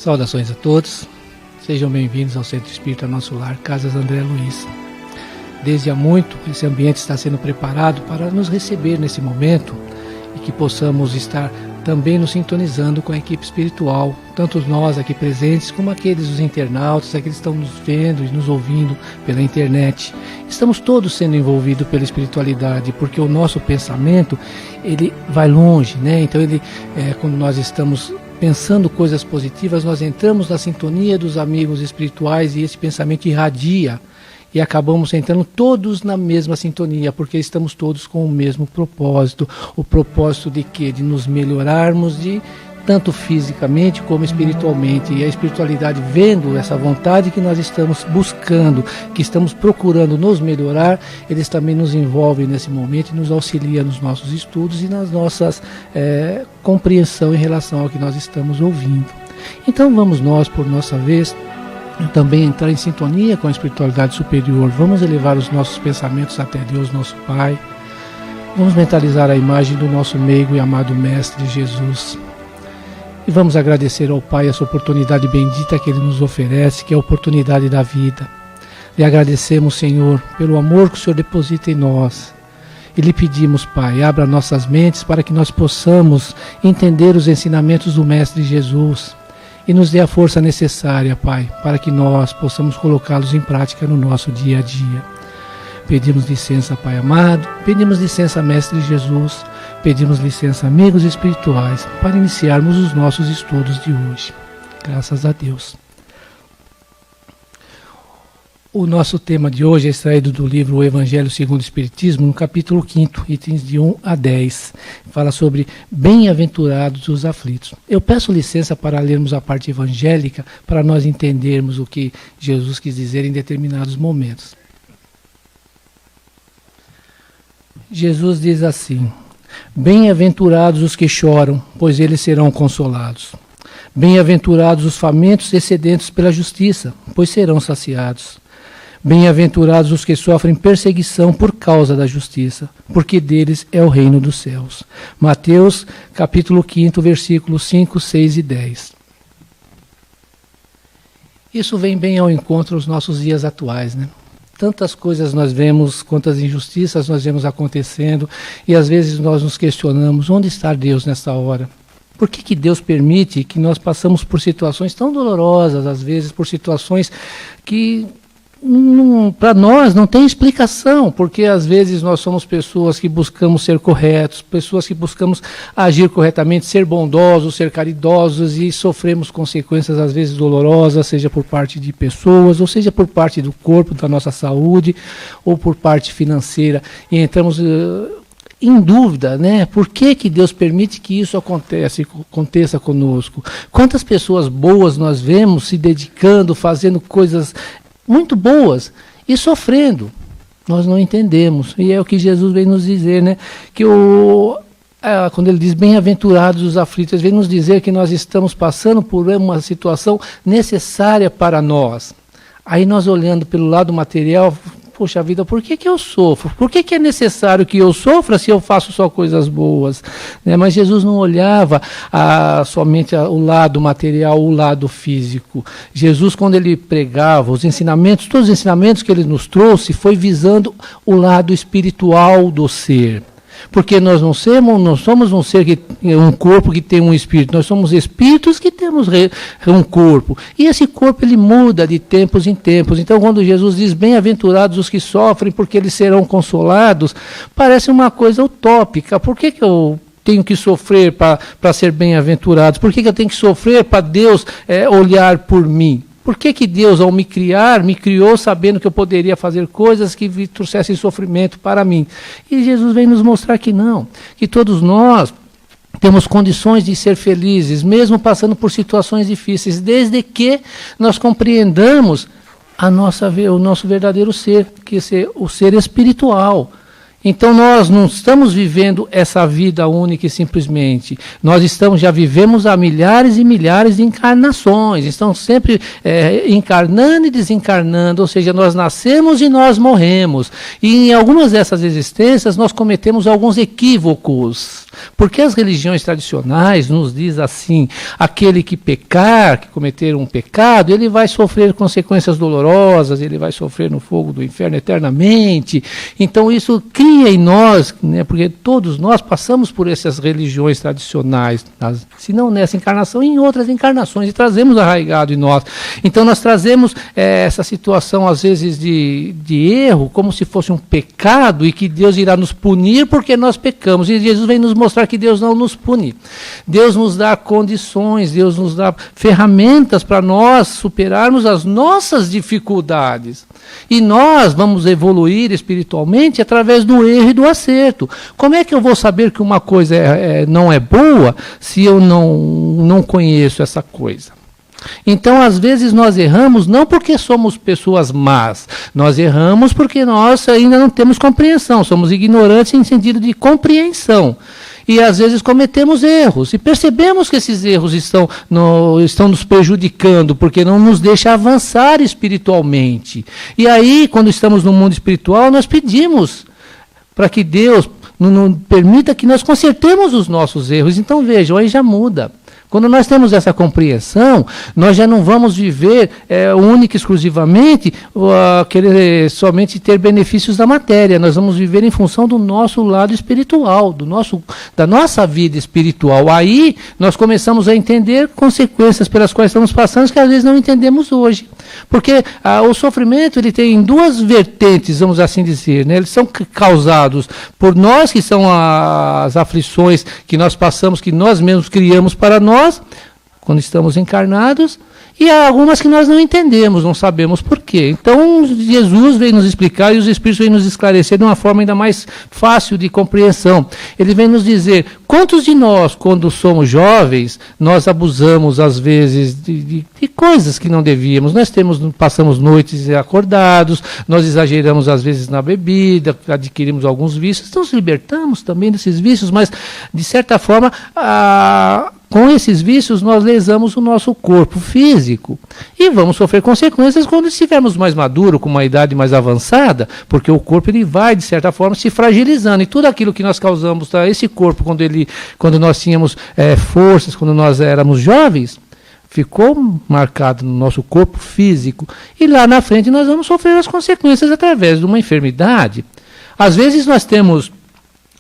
Saudações a todos, sejam bem-vindos ao Centro Espírita Nosso Lar, Casas André Luiz. Desde há muito, esse ambiente está sendo preparado para nos receber nesse momento e que possamos estar também nos sintonizando com a equipe espiritual, tanto nós aqui presentes como aqueles dos internautas, aqueles que estão nos vendo e nos ouvindo pela internet. Estamos todos sendo envolvidos pela espiritualidade, porque o nosso pensamento, ele vai longe, né? Então, quando nós estamos pensando coisas positivas, nós entramos na sintonia dos amigos espirituais e esse pensamento irradia e acabamos entrando todos na mesma sintonia, porque estamos todos com o mesmo propósito. O propósito de quê? De nos melhorarmos tanto fisicamente como espiritualmente. E a espiritualidade, vendo essa vontade que nós estamos buscando, que estamos procurando nos melhorar, eles também nos envolvem nesse momento e nos auxiliam nos nossos estudos e nas nossas compreensão em relação ao que nós estamos ouvindo. Então vamos nós, por nossa vez, também entrar em sintonia com a espiritualidade superior. Vamos elevar os nossos pensamentos até Deus, nosso Pai. Vamos mentalizar a imagem do nosso meigo e amado Mestre Jesus. E vamos agradecer ao Pai essa oportunidade bendita que Ele nos oferece, que é a oportunidade da vida. Lhe agradecemos, Senhor, pelo amor que o Senhor deposita em nós. E lhe pedimos, Pai, abra nossas mentes para que nós possamos entender os ensinamentos do Mestre Jesus. E nos dê a força necessária, Pai, para que nós possamos colocá-los em prática no nosso dia a dia. Pedimos licença, Pai amado, pedimos licença, Mestre Jesus, pedimos licença, amigos espirituais, para iniciarmos os nossos estudos de hoje. Graças a Deus. O nosso tema de hoje é extraído do livro O Evangelho segundo o Espiritismo, no capítulo 5, itens de 1 a 10. Fala sobre bem-aventurados os aflitos. Eu peço licença para lermos a parte evangélica, para nós entendermos o que Jesus quis dizer em determinados momentos. Jesus diz assim: bem-aventurados os que choram, pois eles serão consolados. Bem-aventurados os famintos e sedentos pela justiça, pois serão saciados. Bem-aventurados os que sofrem perseguição por causa da justiça, porque deles é o reino dos céus. Mateus, capítulo 5, versículos 5, 6 e 10. Isso vem bem ao encontro aos nossos dias atuais, né? Tantas coisas nós vemos, quantas injustiças nós vemos acontecendo, e às vezes nós nos questionamos, onde está Deus nessa hora? Por que Deus permite que nós passamos por situações tão dolorosas, às vezes por situações que para nós não tem explicação, porque às vezes nós somos pessoas que buscamos ser corretos, pessoas que buscamos agir corretamente, ser bondosos, ser caridosos e sofremos consequências às vezes dolorosas, seja por parte de pessoas, ou seja por parte do corpo, da nossa saúde, ou por parte financeira, e entramos em dúvida, né? Por que Deus permite que isso aconteça conosco? Quantas pessoas boas nós vemos se dedicando, fazendo coisas muito boas e sofrendo? Nós não entendemos. E é o que Jesus vem nos dizer, né? Que quando ele diz bem-aventurados os aflitos, ele vem nos dizer que nós estamos passando por uma situação necessária para nós. Aí nós olhando pelo lado material, poxa vida, por que eu sofro? Por que é necessário que eu sofra se eu faço só coisas boas? Né? Mas Jesus não olhava somente o lado material, o lado físico. Jesus, quando ele pregava os ensinamentos, todos os ensinamentos que ele nos trouxe, foi visando o lado espiritual do ser. Porque nós não somos um ser um corpo que tem um espírito, nós somos espíritos que temos um corpo. E esse corpo ele muda de tempos em tempos. Então quando Jesus diz bem-aventurados os que sofrem porque eles serão consolados, parece uma coisa utópica. Por que eu tenho que sofrer para ser bem-aventurado? Por que eu tenho que sofrer para Deus olhar por mim? Por que Deus, ao me criar, me criou sabendo que eu poderia fazer coisas que trouxessem sofrimento para mim? E Jesus vem nos mostrar que não, que todos nós temos condições de ser felizes, mesmo passando por situações difíceis, desde que nós compreendamos o nosso verdadeiro ser, que é o ser espiritual. Então nós não estamos vivendo essa vida única e simplesmente. Nós já vivemos há milhares e milhares de encarnações. Estamos sempre encarnando e desencarnando, ou seja, nós nascemos e nós morremos. E em algumas dessas existências nós cometemos alguns equívocos. Porque as religiões tradicionais nos diz assim, aquele que pecar, que cometer um pecado, ele vai sofrer consequências dolorosas, ele vai sofrer no fogo do inferno eternamente. Então isso cria em nós, né, porque todos nós passamos por essas religiões tradicionais, se não nessa encarnação, em outras encarnações, e trazemos arraigado em nós. Então nós trazemos essa situação, às vezes, de erro, como se fosse um pecado, e que Deus irá nos punir porque nós pecamos. E Jesus vem nos mostrar que Deus não nos pune. Deus nos dá condições, Deus nos dá ferramentas para nós superarmos as nossas dificuldades. E nós vamos evoluir espiritualmente através do erro e do acerto. Como é que eu vou saber que uma coisa não é boa se eu não conheço essa coisa? Então, às vezes, nós erramos não porque somos pessoas más, nós erramos porque nós ainda não temos compreensão, somos ignorantes em sentido de compreensão. E às vezes cometemos erros, e percebemos que esses erros estão nos prejudicando, porque não nos deixa avançar espiritualmente. E aí, quando estamos no mundo espiritual, nós pedimos para que Deus não permita que nós consertemos os nossos erros. Então vejam, aí já muda. Quando nós temos essa compreensão, nós já não vamos viver única e exclusivamente querer somente ter benefícios da matéria. Nós vamos viver em função do nosso lado espiritual, da nossa vida espiritual. Aí nós começamos a entender consequências pelas quais estamos passando que às vezes não entendemos hoje. Porque o sofrimento ele tem duas vertentes, vamos assim dizer, né? Eles são causados por nós, que são as aflições que nós passamos, que nós mesmos criamos para nós, quando estamos encarnados, e há algumas que nós não entendemos, não sabemos por quê. Então, Jesus veio nos explicar e os Espíritos vêm nos esclarecer de uma forma ainda mais fácil de compreensão. Ele vem nos dizer, quantos de nós, quando somos jovens, nós abusamos, às vezes, de coisas que não devíamos. Nós passamos noites acordados, nós exageramos, às vezes, na bebida, adquirimos alguns vícios, então nos libertamos também desses vícios, mas, de certa forma, com esses vícios, nós lesamos o nosso corpo físico e vamos sofrer consequências quando estivermos mais maduros, com uma idade mais avançada, porque o corpo ele vai, de certa forma, se fragilizando. E tudo aquilo que nós causamos a esse corpo, quando nós tínhamos forças, quando nós éramos jovens, ficou marcado no nosso corpo físico. E lá na frente nós vamos sofrer as consequências através de uma enfermidade. Às vezes nós temos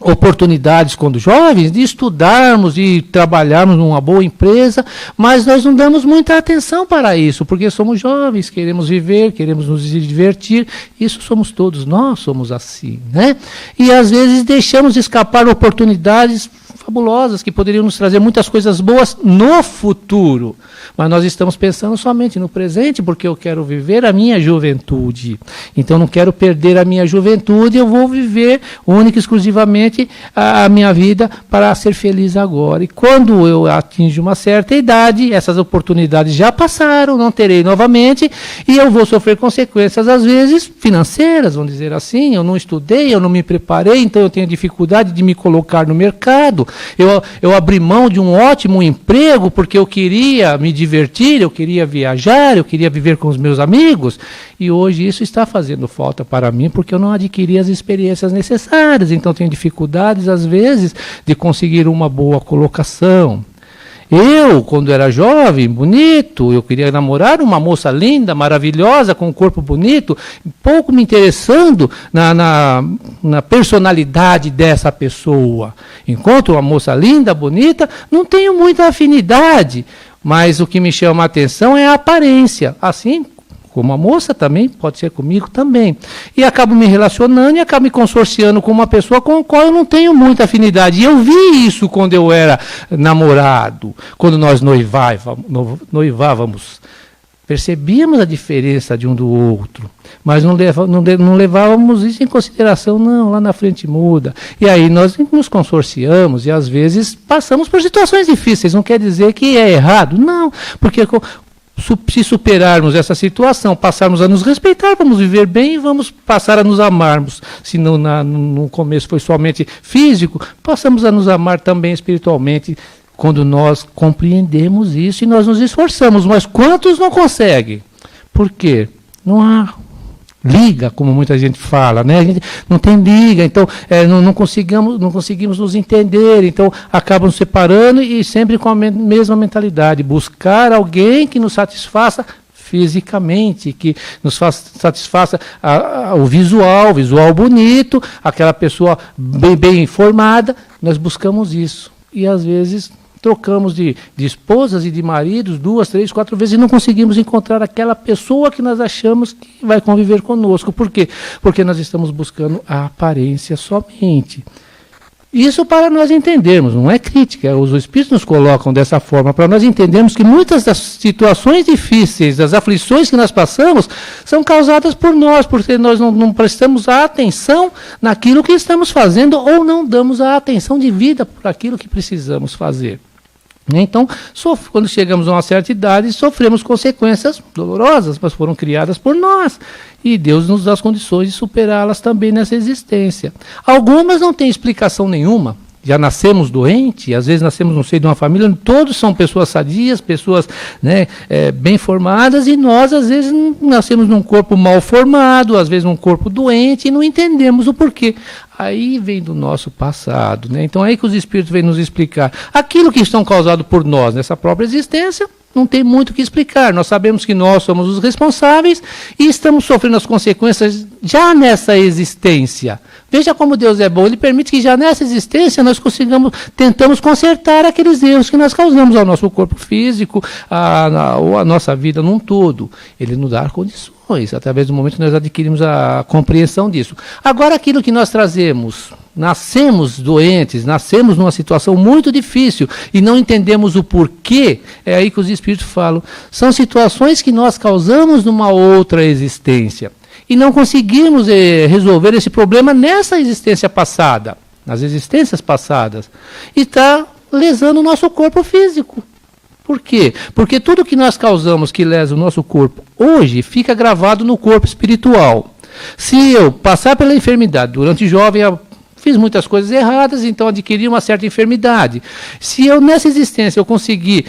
oportunidades quando jovens de estudarmos, de trabalharmos numa boa empresa, mas nós não damos muita atenção para isso, porque somos jovens, queremos viver, queremos nos divertir, isso somos todos, nós somos assim, né? E às vezes deixamos escapar oportunidades fabulosas que poderiam nos trazer muitas coisas boas no futuro, mas nós estamos pensando somente no presente, porque eu quero viver a minha juventude, então não quero perder a minha juventude, eu vou viver única e exclusivamente a minha vida para ser feliz agora. E quando eu atinjo uma certa idade, essas oportunidades já passaram, não terei novamente, e eu vou sofrer consequências, às vezes, financeiras, vamos dizer assim. Eu não estudei, eu não me preparei, então eu tenho dificuldade de me colocar no mercado. Eu abri mão de um ótimo emprego porque eu queria me divertir, eu queria viajar, eu queria viver com os meus amigos, e hoje isso está fazendo falta para mim porque eu não adquiri as experiências necessárias, então tenho dificuldades às vezes de conseguir uma boa colocação. Eu, quando era jovem, bonito, eu queria namorar uma moça linda, maravilhosa, com um corpo bonito, pouco me interessando na personalidade dessa pessoa. Encontro uma moça linda, bonita, não tenho muita afinidade, mas o que me chama a atenção é a aparência. Assim como a moça também, pode ser comigo também. E acabo me relacionando e acabo me consorciando com uma pessoa com a qual eu não tenho muita afinidade. E eu vi isso quando eu era namorado, quando nós noivávamos. Percebíamos a diferença de um do outro, mas não levávamos isso em consideração, não, lá na frente muda. E aí nós nos consorciamos e às vezes passamos por situações difíceis, não quer dizer que é errado, não, porque se superarmos essa situação, passarmos a nos respeitar, vamos viver bem e vamos passar a nos amarmos. Se no começo foi somente físico, passamos a nos amar também espiritualmente, quando nós compreendemos isso e nós nos esforçamos. Mas quantos não conseguem? Por quê? Não há liga, como muita gente fala, né? A gente não tem liga, então não conseguimos nos entender, então acabam nos separando e sempre com a mesma mentalidade, buscar alguém que nos satisfaça fisicamente, que nos satisfaça o visual bonito, aquela pessoa bem informada, nós buscamos isso. E às vezes trocamos de esposas e de maridos 2, 3, 4 vezes e não conseguimos encontrar aquela pessoa que nós achamos que vai conviver conosco. Por quê? Porque nós estamos buscando a aparência somente. Isso para nós entendermos, não é crítica, os Espíritos nos colocam dessa forma, para nós entendermos que muitas das situações difíceis, das aflições que nós passamos, são causadas por nós, porque nós não prestamos a atenção naquilo que estamos fazendo ou não damos a atenção devida por aquilo que precisamos fazer. Então, quando chegamos a uma certa idade, sofremos consequências dolorosas, mas foram criadas por nós. E Deus nos dá as condições de superá-las também nessa existência. Algumas não têm explicação nenhuma. Já nascemos doentes, às vezes nascemos no seio de uma família, todos são pessoas sadias, pessoas, né, bem formadas, e nós às vezes nascemos num corpo mal formado, às vezes num corpo doente, e não entendemos o porquê. Aí vem do nosso passado, né? Então é aí que os Espíritos vêm nos explicar. Aquilo que estão causado por nós nessa própria existência, não tem muito o que explicar. Nós sabemos que nós somos os responsáveis e estamos sofrendo as consequências já nessa existência. Veja como Deus é bom, Ele permite que já nessa existência nós tentamos consertar aqueles erros que nós causamos ao nosso corpo físico, ou à nossa vida num todo. Ele nos dá condições, através do momento que nós adquirimos a compreensão disso. Agora, aquilo que nós trazemos, nascemos doentes, nascemos numa situação muito difícil e não entendemos o porquê, é aí que os Espíritos falam. São situações que nós causamos numa outra existência e não conseguimos resolver esse problema nessa existência passada, nas existências passadas, e está lesando o nosso corpo físico. Por quê? Porque tudo que nós causamos que lesa o nosso corpo hoje fica gravado no corpo espiritual. Se eu passar pela enfermidade durante jovem, eu fiz muitas coisas erradas, então adquiri uma certa enfermidade. Se eu nessa existência eu conseguir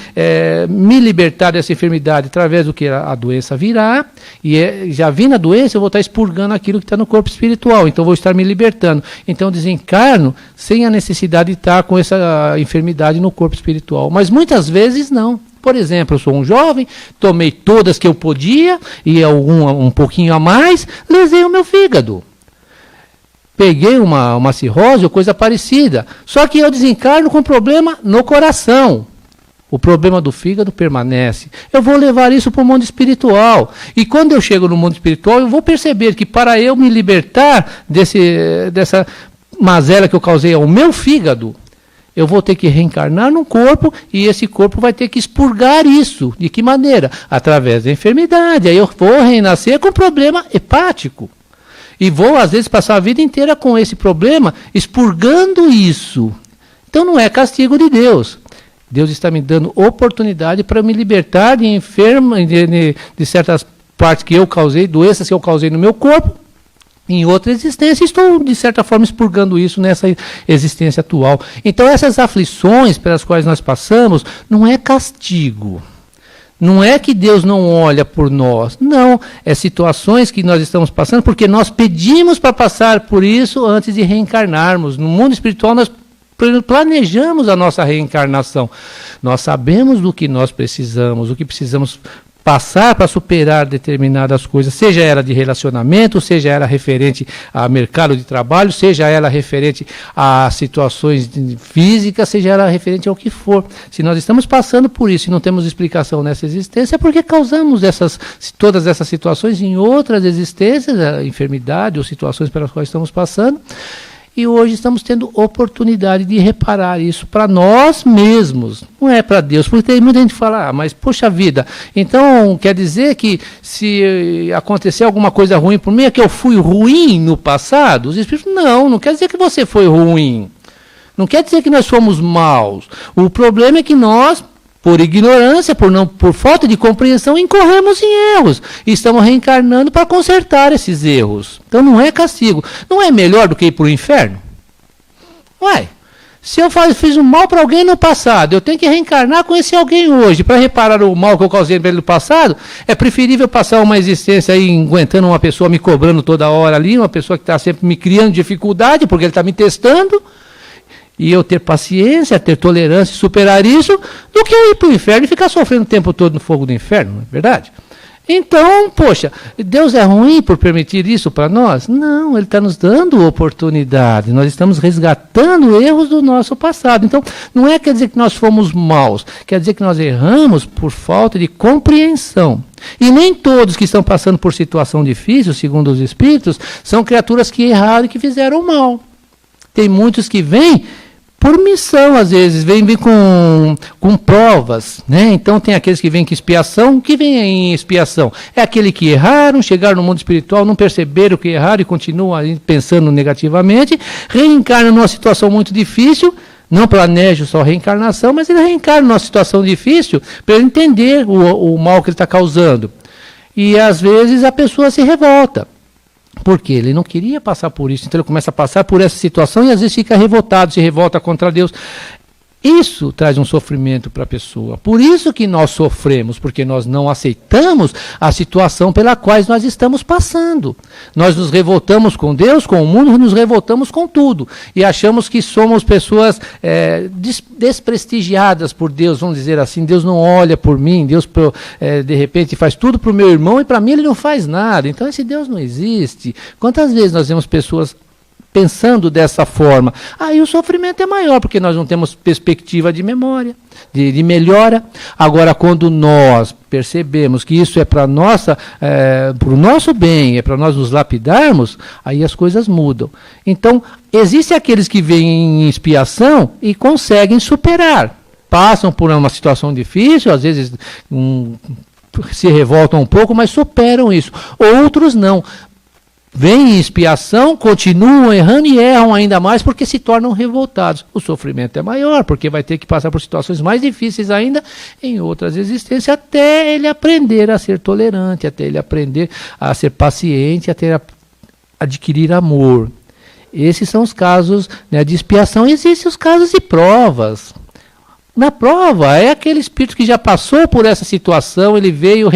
me libertar dessa enfermidade através do que a doença virá, e já vindo a doença, eu vou estar expurgando aquilo que está no corpo espiritual, então vou estar me libertando. Então eu desencarno sem a necessidade de estar com essa enfermidade no corpo espiritual. Mas muitas vezes não. Por exemplo, eu sou um jovem, tomei todas que eu podia, e um pouquinho a mais, lesei o meu fígado. Peguei uma cirrose ou coisa parecida. Só que eu desencarno com problema no coração. O problema do fígado permanece. Eu vou levar isso para o mundo espiritual. E quando eu chego no mundo espiritual, eu vou perceber que para eu me libertar dessa mazela que eu causei ao meu fígado, eu vou ter que reencarnar num corpo e esse corpo vai ter que expurgar isso. De que maneira? Através da enfermidade. Aí eu vou renascer com problema hepático. E vou, às vezes, passar a vida inteira com esse problema, expurgando isso. Então não é castigo de Deus. Deus está me dando oportunidade para me libertar de certas partes que eu causei, doenças que eu causei no meu corpo, em outra existência. Estou, de certa forma, expurgando isso nessa existência atual. Então essas aflições pelas quais nós passamos não é castigo. Não é que Deus não olha por nós, não, é situações que nós estamos passando porque nós pedimos para passar por isso antes de reencarnarmos. No mundo espiritual nós planejamos a nossa reencarnação. Nós sabemos do que nós precisamos, o que precisamos passar para superar determinadas coisas, seja ela de relacionamento, seja ela referente a mercado de trabalho, seja ela referente a situações físicas, seja ela referente ao que for. Se nós estamos passando por isso e não temos explicação nessa existência, é porque causamos todas essas situações em outras existências, a enfermidade ou situações pelas quais estamos passando. E hoje estamos tendo oportunidade de reparar isso para nós mesmos, não é para Deus. Porque tem muita gente que fala, mas poxa vida, então quer dizer que se acontecer alguma coisa ruim por mim, é que eu fui ruim no passado? Os Espíritos, não quer dizer que você foi ruim. Não quer dizer que nós fomos maus. O problema é que nós, por ignorância, por falta de compreensão, incorremos em erros. E estamos reencarnando para consertar esses erros. Então não é castigo. Não é melhor do que ir para o inferno? Uai, se eu fiz um mal para alguém no passado, eu tenho que reencarnar com esse alguém hoje, para reparar o mal que eu causei para ele no passado, é preferível passar uma existência aí aguentando uma pessoa me cobrando toda hora ali, uma pessoa que está sempre me criando dificuldade, porque ele está me testando, e eu ter paciência, ter tolerância e superar isso, do que eu ir para o inferno e ficar sofrendo o tempo todo no fogo do inferno, não é verdade? Então, poxa, Deus é ruim por permitir isso para nós? Não, Ele está nos dando oportunidade, nós estamos resgatando erros do nosso passado. Então, não quer dizer que nós fomos maus, quer dizer que nós erramos por falta de compreensão. E nem todos que estão passando por situação difícil, segundo os Espíritos, são criaturas que erraram e que fizeram mal. Tem muitos que vêm por missão, às vezes, vem com provas, né? Então tem aqueles que vêm com expiação. O que vem em expiação? É aquele que erraram, chegaram no mundo espiritual, não perceberam que erraram e continuam aí pensando negativamente, reencarnam numa situação muito difícil, não planeja só a reencarnação, mas ele reencarna numa situação difícil para ele entender o mal que ele está causando. E às vezes a pessoa se revolta. Porque ele não queria passar por isso, então ele começa a passar por essa situação e às vezes fica revoltado, se revolta contra Deus. Isso traz um sofrimento para a pessoa. Por isso que nós sofremos, porque nós não aceitamos a situação pela qual nós estamos passando. Nós nos revoltamos com Deus, com o mundo, nos revoltamos com tudo. E achamos que somos pessoas desprestigiadas por Deus, vamos dizer assim. Deus não olha por mim, Deus de repente faz tudo para o meu irmão e para mim ele não faz nada. Então esse Deus não existe. Quantas vezes nós vemos pessoas pensando dessa forma? Aí o sofrimento é maior, porque nós não temos perspectiva de memória, de melhora. Agora, quando nós percebemos que isso é para o nosso bem, é para nós nos lapidarmos, aí as coisas mudam. Então, existem aqueles que vêm em expiação e conseguem superar. Passam por uma situação difícil, às vezes se revoltam um pouco, mas superam isso. Outros não. Vêm em expiação, continuam errando e erram ainda mais porque se tornam revoltados. O sofrimento é maior, porque vai ter que passar por situações mais difíceis ainda em outras existências, até ele aprender a ser tolerante, até ele aprender a ser paciente, até adquirir amor. Esses são os casos, né, de expiação. Existem os casos de provas. Na prova, é aquele espírito que já passou por essa situação, ele veio,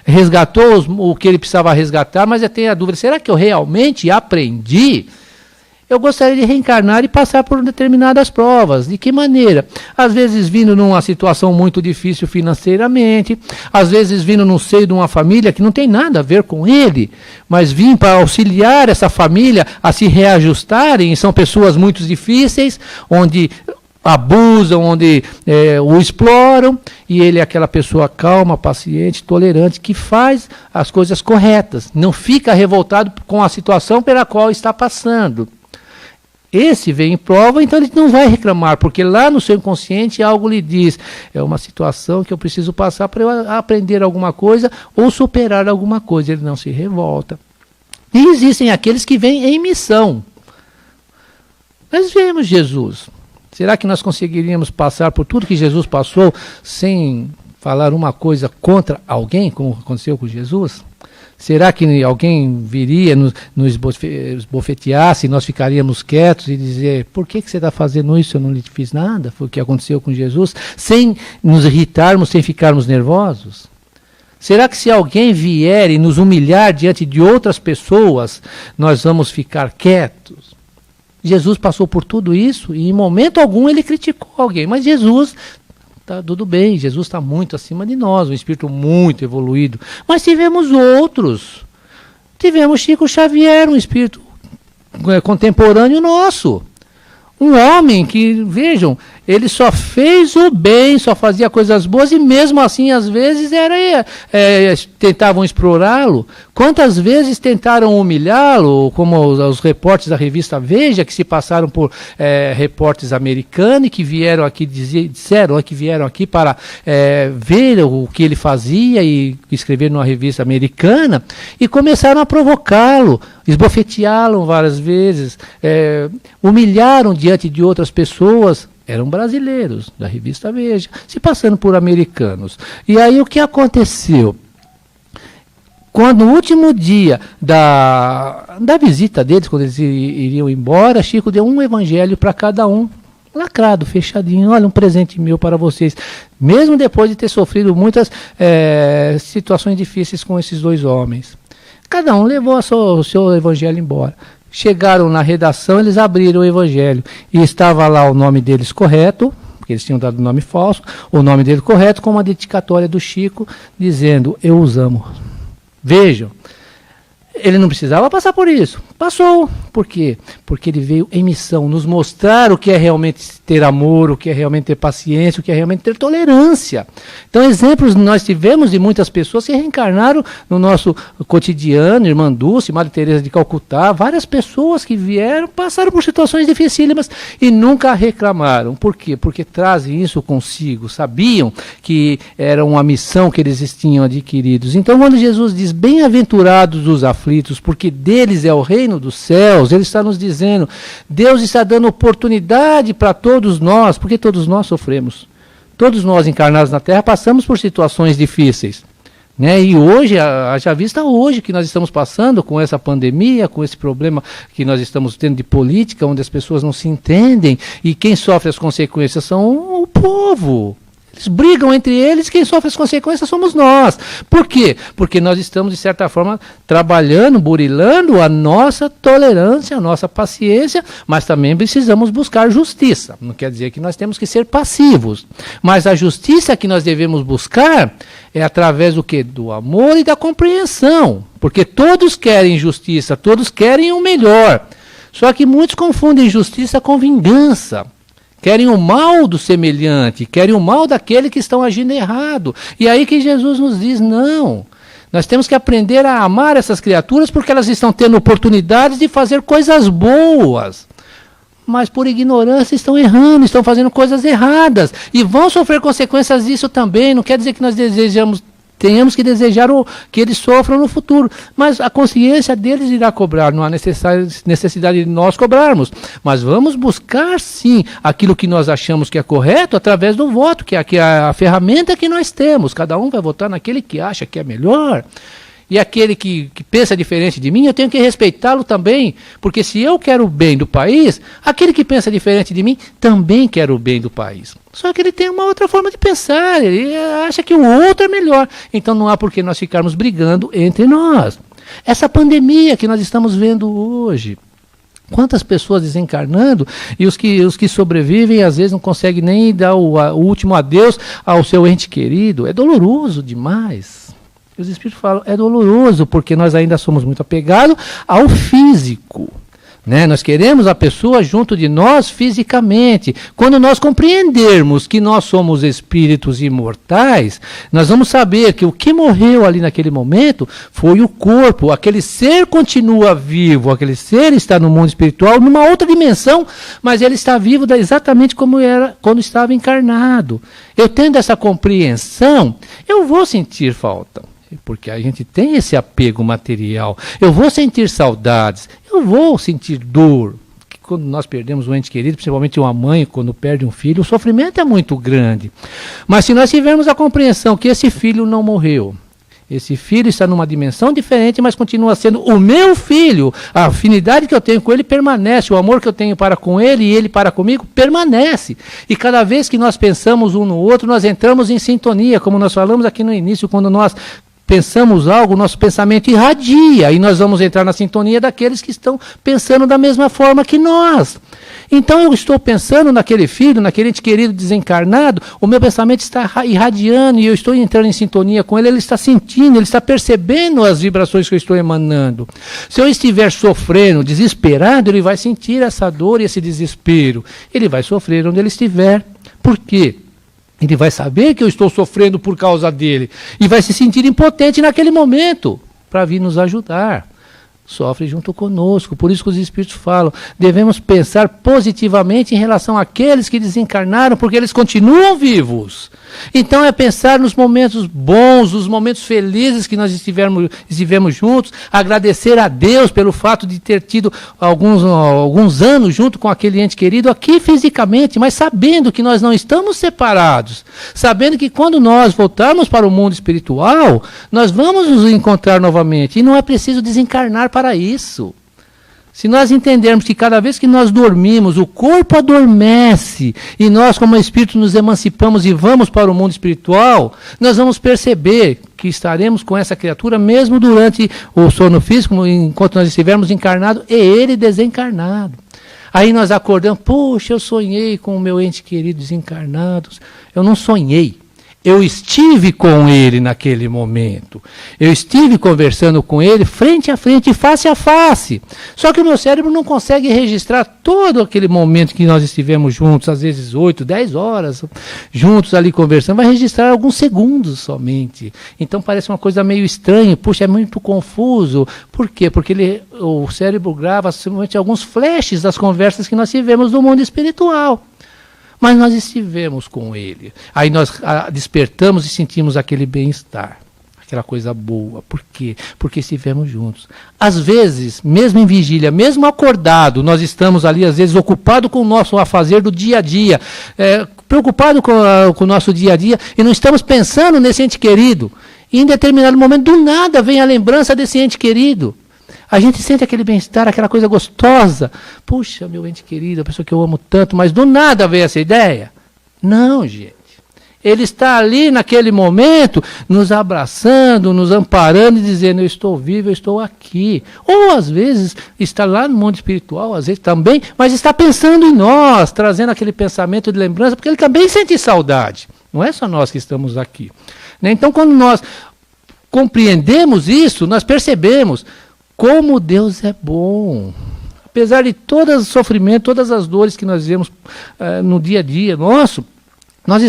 resgatou o que ele precisava resgatar, mas eu tenho a dúvida, será que eu realmente aprendi? Eu gostaria de reencarnar e passar por determinadas provas. De que maneira? Às vezes vindo numa situação muito difícil financeiramente, às vezes vindo no seio de uma família que não tem nada a ver com ele, mas vim para auxiliar essa família a se reajustarem, e são pessoas muito difíceis, onde abusam, onde o exploram, e ele é aquela pessoa calma, paciente, tolerante, que faz as coisas corretas, não fica revoltado com a situação pela qual está passando. Esse vem em prova, então ele não vai reclamar, porque lá no seu inconsciente algo lhe diz, é uma situação que eu preciso passar para eu aprender alguma coisa ou superar alguma coisa, ele não se revolta. E existem aqueles que vêm em missão. Nós vemos Jesus. Será que nós conseguiríamos passar por tudo que Jesus passou sem falar uma coisa contra alguém, como aconteceu com Jesus? Será que alguém viria nos esbofeteasse e nós ficaríamos quietos e dizer, por que você está fazendo isso, eu não lhe fiz nada? Foi o que aconteceu com Jesus, sem nos irritarmos, sem ficarmos nervosos? Será que se alguém vier e nos humilhar diante de outras pessoas, nós vamos ficar quietos? Jesus passou por tudo isso e em momento algum ele criticou alguém, mas Jesus está tudo bem, Jesus está muito acima de nós, um espírito muito evoluído. Mas tivemos outros, tivemos Chico Xavier, um espírito contemporâneo nosso, um homem que, vejam, ele só fez o bem, só fazia coisas boas e mesmo assim às vezes tentavam explorá-lo. Quantas vezes tentaram humilhá-lo, como os repórteres da revista Veja, que se passaram por repórteres americanos e que vieram aqui, disseram que vieram aqui para ver o que ele fazia e escrever numa revista americana, e começaram a provocá-lo, esbofeteá-lo várias vezes, humilharam diante de outras pessoas, eram brasileiros, da revista Veja, se passando por americanos. E aí o que aconteceu? Quando no último dia da visita deles, quando eles iriam embora, Chico deu um evangelho para cada um, lacrado, fechadinho. Olha, um presente meu para vocês. Mesmo depois de ter sofrido muitas situações difíceis com esses dois homens. Cada um levou o seu evangelho embora. Chegaram na redação, eles abriram o evangelho. E estava lá o nome deles correto, porque eles tinham dado o nome falso, o nome dele correto, com uma dedicatória do Chico, dizendo, eu os amo. Vejam, ele não precisava passar por isso. Passou. Por quê? Porque ele veio em missão, nos mostrar o que é realmente ter amor, o que é realmente ter paciência, o que é realmente ter tolerância. Então, exemplos nós tivemos de muitas pessoas que reencarnaram no nosso cotidiano, Irmã Dulce, Madre Teresa de Calcutá, várias pessoas que vieram, passaram por situações dificílimas e nunca reclamaram. Por quê? Porque trazem isso consigo, sabiam que era uma missão que eles tinham adquiridos. Então, quando Jesus diz, bem-aventurados os aflitos, porque deles é o reino dos céus, ele está nos dizendo, Deus está dando oportunidade para todos nós, porque todos nós sofremos. Todos nós encarnados na Terra passamos por situações difíceis. Né? E hoje, haja vista hoje que nós estamos passando com essa pandemia, com esse problema que nós estamos tendo de política, onde as pessoas não se entendem, e quem sofre as consequências são o povo. Eles brigam entre eles, quem sofre as consequências somos nós. Por quê? Porque nós estamos, de certa forma, trabalhando, burilando a nossa tolerância, a nossa paciência, mas também precisamos buscar justiça. Não quer dizer que nós temos que ser passivos. Mas a justiça que nós devemos buscar é através do quê? Do amor e da compreensão. Porque todos querem justiça, todos querem o melhor. Só que muitos confundem justiça com vingança. Querem o mal do semelhante, querem o mal daquele que estão agindo errado. E aí que Jesus nos diz, não. Nós temos que aprender a amar essas criaturas porque elas estão tendo oportunidades de fazer coisas boas. Mas por ignorância estão errando, estão fazendo coisas erradas. E vão sofrer consequências disso também. Não quer dizer que nós tenhamos que desejar que eles sofram no futuro. Mas a consciência deles irá cobrar, não há necessidade de nós cobrarmos. Mas vamos buscar, sim, aquilo que nós achamos que é correto através do voto, que é a ferramenta que nós temos. Cada um vai votar naquele que acha que é melhor. E aquele que pensa diferente de mim, eu tenho que respeitá-lo também, porque se eu quero o bem do país, aquele que pensa diferente de mim também quer o bem do país. Só que ele tem uma outra forma de pensar, ele acha que o outro é melhor. Então não há por que nós ficarmos brigando entre nós. Essa pandemia que nós estamos vendo hoje, quantas pessoas desencarnando e os que sobrevivem às vezes não conseguem nem dar o último adeus ao seu ente querido, é doloroso demais. Os Espíritos falam, é doloroso, porque nós ainda somos muito apegados ao físico. Né? Nós queremos a pessoa junto de nós fisicamente. Quando nós compreendermos que nós somos espíritos imortais, nós vamos saber que o que morreu ali naquele momento foi o corpo. Aquele ser continua vivo, aquele ser está no mundo espiritual, numa outra dimensão, mas ele está vivo exatamente como era quando estava encarnado. Eu tendo essa compreensão, eu vou sentir falta. Porque a gente tem esse apego material. Eu vou sentir saudades, eu vou sentir dor. Quando nós perdemos um ente querido, principalmente uma mãe, quando perde um filho, o sofrimento é muito grande. Mas se nós tivermos a compreensão que esse filho não morreu, esse filho está numa dimensão diferente, mas continua sendo o meu filho, a afinidade que eu tenho com ele permanece, o amor que eu tenho para com ele e ele para comigo permanece. E cada vez que nós pensamos um no outro, nós entramos em sintonia, como nós falamos aqui no início, quando nós pensamos algo, nosso pensamento irradia e nós vamos entrar na sintonia daqueles que estão pensando da mesma forma que nós. Então eu estou pensando naquele filho, naquele ente querido desencarnado, o meu pensamento está irradiando e eu estou entrando em sintonia com ele, ele está sentindo, ele está percebendo as vibrações que eu estou emanando. Se eu estiver sofrendo, desesperado, ele vai sentir essa dor e esse desespero. Ele vai sofrer onde ele estiver. Por quê? Ele vai saber que eu estou sofrendo por causa dele e vai se sentir impotente naquele momento para vir nos ajudar. Sofre junto conosco, por isso que os Espíritos falam, devemos pensar positivamente em relação àqueles que desencarnaram, porque eles continuam vivos. Então é pensar nos momentos bons, nos momentos felizes que nós estivemos juntos, agradecer a Deus pelo fato de ter tido alguns anos junto com aquele ente querido aqui fisicamente, mas sabendo que nós não estamos separados, sabendo que quando nós voltarmos para o mundo espiritual, nós vamos nos encontrar novamente, e não é preciso desencarnar para isso. Se nós entendermos que cada vez que nós dormimos, o corpo adormece, e nós como espírito nos emancipamos e vamos para o mundo espiritual, nós vamos perceber que estaremos com essa criatura mesmo durante o sono físico, enquanto nós estivermos encarnados, e ele desencarnado. Aí nós acordamos, poxa, eu sonhei com o meu ente querido desencarnado. Eu não sonhei. Eu estive com ele naquele momento. Eu estive conversando com ele frente a frente, face a face. Só que o meu cérebro não consegue registrar todo aquele momento que nós estivemos juntos, às vezes 8, 10 horas, juntos ali conversando. Vai registrar alguns segundos somente. Então parece uma coisa meio estranha. Puxa, é muito confuso. Por quê? Porque o cérebro grava simplesmente alguns flashes das conversas que nós tivemos no mundo espiritual. Mas nós estivemos com ele. Aí nós despertamos e sentimos aquele bem-estar, aquela coisa boa. Por quê? Porque estivemos juntos. Às vezes, mesmo em vigília, mesmo acordado, nós estamos ali, às vezes, ocupados com o nosso afazer do dia a dia, preocupados com o nosso dia a dia, e não estamos pensando nesse ente querido. E em determinado momento, do nada, vem a lembrança desse ente querido. A gente sente aquele bem-estar, aquela coisa gostosa. Puxa, meu ente querido, a pessoa que eu amo tanto, mas do nada veio essa ideia. Não, gente. Ele está ali naquele momento, nos abraçando, nos amparando e dizendo, eu estou vivo, eu estou aqui. Ou às vezes está lá no mundo espiritual, às vezes também, mas está pensando em nós, trazendo aquele pensamento de lembrança, porque ele também sente saudade. Não é só nós que estamos aqui. Então, quando nós compreendemos isso, nós percebemos como Deus é bom. Apesar de todo o sofrimento, todas as dores que nós vemos no dia a dia nosso, nós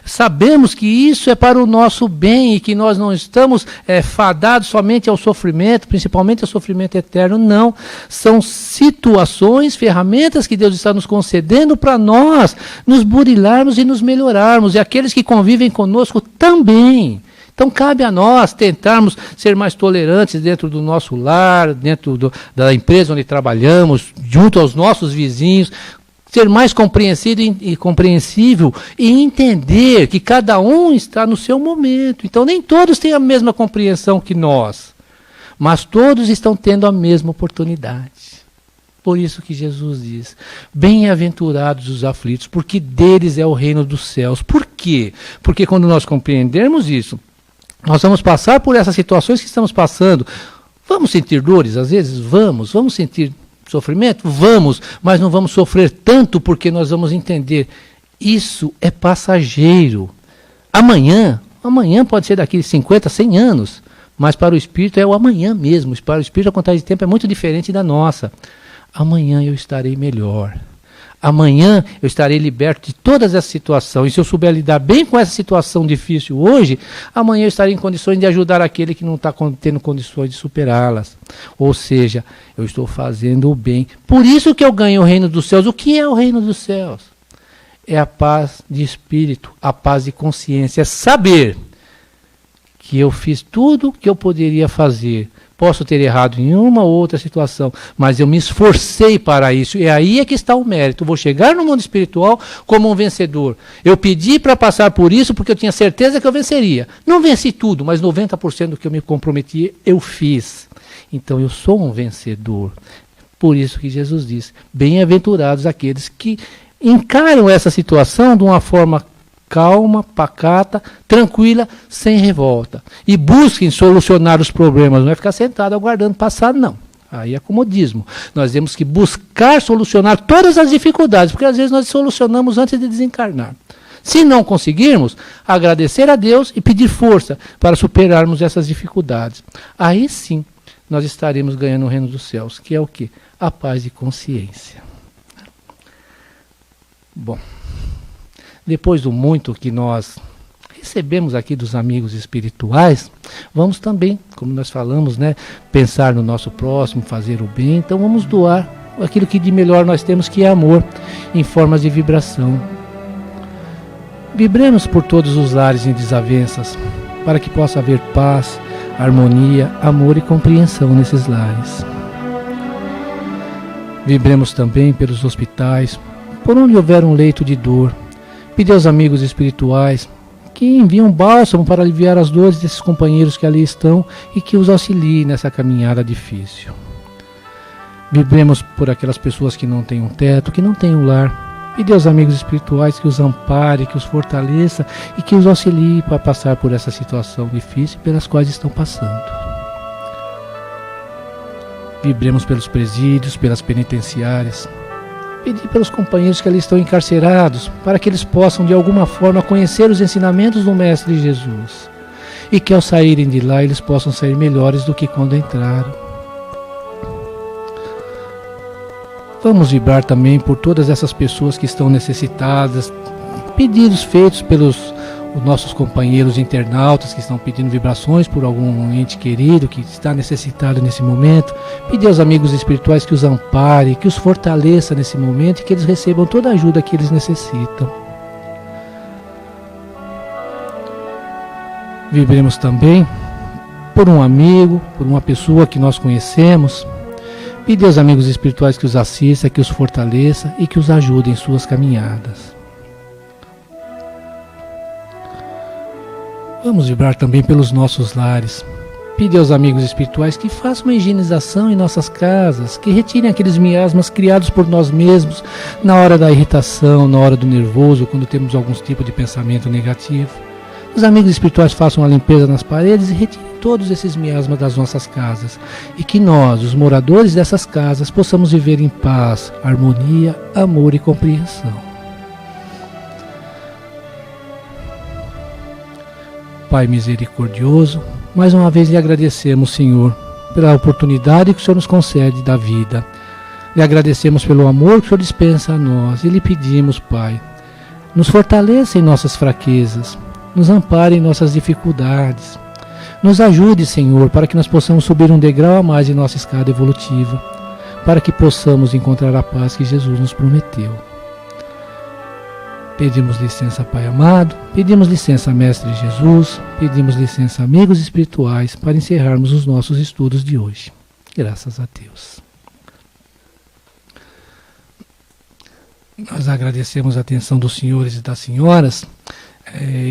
sabemos que isso é para o nosso bem e que nós não estamos fadados somente ao sofrimento, principalmente ao sofrimento eterno, não. São situações, ferramentas que Deus está nos concedendo para nós nos burilarmos e nos melhorarmos, e aqueles que convivem conosco também. Então cabe a nós tentarmos ser mais tolerantes dentro do nosso lar, dentro da empresa onde trabalhamos, junto aos nossos vizinhos, ser mais compreensível e entender que cada um está no seu momento. Então nem todos têm a mesma compreensão que nós, mas todos estão tendo a mesma oportunidade. Por isso que Jesus diz, bem-aventurados os aflitos, porque deles é o reino dos céus. Por quê? Porque quando nós compreendermos isso, nós vamos passar por essas situações que estamos passando. Vamos sentir dores, às vezes? Vamos sentir sofrimento? Vamos, mas não vamos sofrer tanto, porque nós vamos entender, isso é passageiro. Amanhã pode ser daqui 50, 100 anos, mas para o espírito é o amanhã mesmo. Para o espírito a contagem de tempo é muito diferente da nossa. Amanhã eu estarei melhor. Amanhã eu estarei liberto de todas essas situações. E se eu souber lidar bem com essa situação difícil hoje, amanhã eu estarei em condições de ajudar aquele que não está tendo condições de superá-las. Ou seja, eu estou fazendo o bem. Por isso que eu ganho o reino dos céus. O que é o reino dos céus? É a paz de espírito, a paz de consciência. É saber que eu fiz tudo o que eu poderia fazer. Posso ter errado em uma ou outra situação, mas eu me esforcei para isso. E aí é que está o mérito. Vou chegar no mundo espiritual como um vencedor. Eu pedi para passar por isso porque eu tinha certeza que eu venceria. Não venci tudo, mas 90% do que eu me comprometi, eu fiz. Então eu sou um vencedor. Por isso que Jesus diz, bem-aventurados aqueles que encaram essa situação de uma forma calma, pacata, tranquila, sem revolta. E busquem solucionar os problemas, não é ficar sentado aguardando passar, não. Aí é comodismo. Nós temos que buscar solucionar todas as dificuldades, porque às vezes nós solucionamos antes de desencarnar. Se não conseguirmos, agradecer a Deus e pedir força para superarmos essas dificuldades. Aí sim, nós estaremos ganhando o reino dos céus, que é o quê? A paz de consciência. Bom, depois do muito que nós recebemos aqui dos amigos espirituais, vamos também, como nós falamos, pensar no nosso próximo, fazer o bem. Então vamos doar aquilo que de melhor nós temos, que é amor, em formas de vibração. Vibremos por todos os lares em desavenças, para que possa haver paz, harmonia, amor e compreensão nesses lares. Vibremos também pelos hospitais, por onde houver um leito de dor. Pedir aos amigos espirituais que enviem um bálsamo para aliviar as dores desses companheiros que ali estão e que os auxiliem nessa caminhada difícil. Vibremos por aquelas pessoas que não têm um teto, que não têm um lar. Pedir aos amigos espirituais que os ampare, que os fortaleça e que os auxilie para passar por essa situação difícil pelas quais estão passando. Vibremos pelos presídios, pelas penitenciárias. Pedir pelos companheiros que ali estão encarcerados, para que eles possam de alguma forma conhecer os ensinamentos do Mestre Jesus. E que ao saírem de lá eles possam sair melhores do que quando entraram. Vamos vibrar também por todas essas pessoas que estão necessitadas. Pedidos feitos pelos os nossos companheiros internautas que estão pedindo vibrações por algum ente querido que está necessitado nesse momento. Pedir aos amigos espirituais que os ampare, que os fortaleça nesse momento e que eles recebam toda a ajuda que eles necessitam. Vibremos também por um amigo, por uma pessoa que nós conhecemos. Pedir aos amigos espirituais que os assista, que os fortaleça e que os ajude em suas caminhadas. Vamos vibrar também pelos nossos lares. Pedir aos amigos espirituais que façam uma higienização em nossas casas, que retirem aqueles miasmas criados por nós mesmos na hora da irritação, na hora do nervoso, quando temos algum tipo de pensamento negativo. Os amigos espirituais façam a limpeza nas paredes e retirem todos esses miasmas das nossas casas. E que nós, os moradores dessas casas, possamos viver em paz, harmonia, amor e compreensão. Pai misericordioso, mais uma vez lhe agradecemos, Senhor, pela oportunidade que o Senhor nos concede da vida. Lhe agradecemos pelo amor que o Senhor dispensa a nós e lhe pedimos, Pai, nos fortaleça em nossas fraquezas, nos ampare em nossas dificuldades, nos ajude, Senhor, para que nós possamos subir um degrau a mais em nossa escada evolutiva, para que possamos encontrar a paz que Jesus nos prometeu. Pedimos licença, Pai amado, pedimos licença, Mestre Jesus, pedimos licença, amigos espirituais, para encerrarmos os nossos estudos de hoje. Graças a Deus. Nós agradecemos a atenção dos senhores e das senhoras.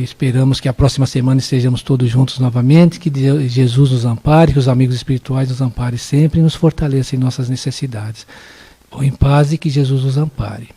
Esperamos que a próxima semana estejamos todos juntos novamente, que Jesus nos ampare, que os amigos espirituais nos amparem sempre e nos fortaleçam em nossas necessidades. Vão em paz e que Jesus nos ampare.